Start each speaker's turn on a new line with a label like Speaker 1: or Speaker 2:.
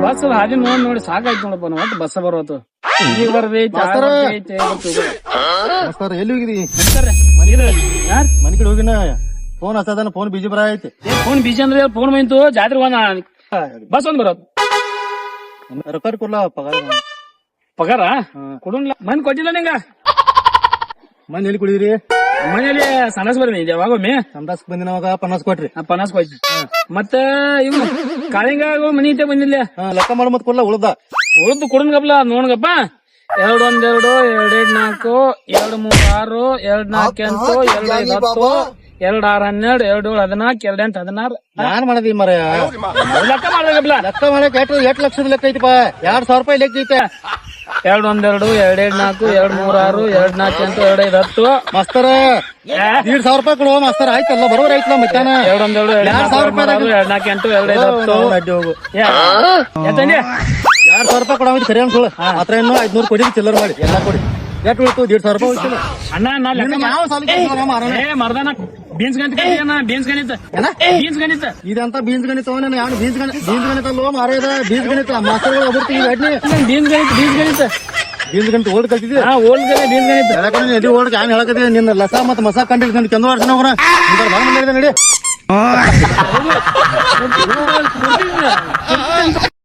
Speaker 1: bus ಹಾದಿ ನೋಡಿ ಸಾಕಾಯ್ತು ನೋಡಪ್ಪ ನಾವು ಒಟ್ಟು ಬಸ್ ಬರೋತು ಈಗ ಬರ್ರಿ
Speaker 2: ಸರ್ ಎಲ್ಲಿ ಹೋಗಿದಿ
Speaker 1: ಯಾರ್
Speaker 2: ಮನಿ ಕಡೆ ಹೋಗಿನ ಫೋನ್ ಹಚ್ಚದಾನ ಫೋನ್ ಬಿಜಿ ಬರ ಐತಿ
Speaker 1: ಫೋನ್ ಬಿಜಿ ಅಂದ್ರೆ ಫೋನ್ ಬಂತು ಜಾತ್ರೆ ಬಸ್ ಒಂದ್ ಬರೋದು
Speaker 2: ರೊಕ್ಕ ಕೊಡ್ಲ
Speaker 1: ಪಗಾರ ಕೊಡಲ್ಲ ಮನ್ ಕೊಟ್ಟಿಲ್ಲ ನಿಂಗ
Speaker 2: ಮನ್ ಎಲ್ಲಿ ಕುಡಿದ್ರಿ
Speaker 1: ಮನೇಲಿ ಸಣ್ಣಸ್ ಬರ್ರಿ ಯಾವಾಗೊಮ್ಮೆ
Speaker 2: ಸಂದಾಸ್ಕ್ ಬಂದಿನವಾಗ 50 ಕೊಟ್ರಿ
Speaker 1: 50 ಕೊಯ್ತು ಮತ್ತ ಇವ್ ಕಾಳಿಂಗ ಮನಿ ಐತೆ ಬಂದಿಲ್ಲ
Speaker 2: ಲೆಕ್ಕ ಮಾಡ ಮತ್ ಕೊಡ್ಲ ಉಳ್ದ
Speaker 1: ಉಳ್ದು ಕೊಡನ್ಗಪ್ಲ ನೋಡ್ಗಪ್ಪ 2 1 2 2 4 2 3 6 2 4 8 2 5 10 2 6 12 2 7 14 2 8 16
Speaker 2: ನಾನ್ ಮಾಡದಿ ಮರ
Speaker 1: ಲೆಕ್ಕ ಮಾಡ್ಬೇಕಪ್ಲ
Speaker 2: ಲೆಕ್ಕ ಮಾಡಕ್ ಎಷ್ಟ್ ಲಕ್ಷದ ಲೆಕ್ಕ ಐತಿಪ್ಪ 2,000 ರೂಪಾಯಿ ಲೆಕ್ಕ ಐತೆ
Speaker 1: 2 1 2 2 4 2 3 6 2 4 8 2 5 10
Speaker 2: ಮಾಸ್ತರ 1,500 ರೂಪಾಯಿ ಕೊಡುವ ಮಾಸ್ತರ ಆಯ್ತಲ್ಲ ಬರೋರ್ ಐತ್ಲ ಮತ್ತಾನ
Speaker 1: 2 1 2 2 4 8 2 5 10
Speaker 2: ಹೋಗು
Speaker 1: ಯಾತಂಡಿ
Speaker 2: 2,000 ರೂಪಾಯಿ ಕೊಡ ಖರೆ ಅನ್ಸುಳ ಮಾತ್ರ ಇನ್ನು 500 ಕೊಡಿ ಚಿಲ್ಲರ್ ಮಾಡಿ ಎಲ್ಲಾ ಕೊಡಿ ಎಷ್ಟು ಉಳಿತು 1,500 ರೂಪಾಯಿ ಉಳಿತಿಲ್ಲ
Speaker 1: ಅಣ್ಣ ನಾ ಲೆಕ್ಕ
Speaker 2: ಯಾವ ಸಾಲ
Speaker 1: ಮರ್ದಾನ ಬೀನ್ಸ್ ಗಣಿತ ಬೀನ್ಸ್ ಗಣಿತ ಬೀನ್ಸ್ ಗಣಿತ
Speaker 2: ಇದಂತ ಬೀನ್ಸ್ ಗಣಿತ ಯಾವ ಬೀನ್ಸ್ ಗಣಿತ ಲೋ ಮಾರದ ಬೀನ್ಸ್ ಗಣಿತ ಮಾಸ್ತರ್ಗಳು ಒಬ್ಬರ್ತೀವಿ
Speaker 1: ಬೀನ್ಸ್ ಗಣಿತ
Speaker 2: ಬೀನ್ಸ್ ಗಣಿತ ಓಲ್ಡ್ ಕಲ್ತಿದ್ದೆ
Speaker 1: ಓಲ್ಡ್ ಬೀನ್ಸ್ ಗಣಿತ
Speaker 2: ಎಲ್ಲಿ ಓಲ್ಡ್ ಏನ್ ಹೇಳಕತ್ತೀನಿ ನಿನ್ನ ಲಸ ಮತ್ತ ಮಸ ಕಂಡಿಡ್ಕೊಂಡು ಕೆಂದು ವರ್ಷ ಹೋಗೋಣ ನಡಿ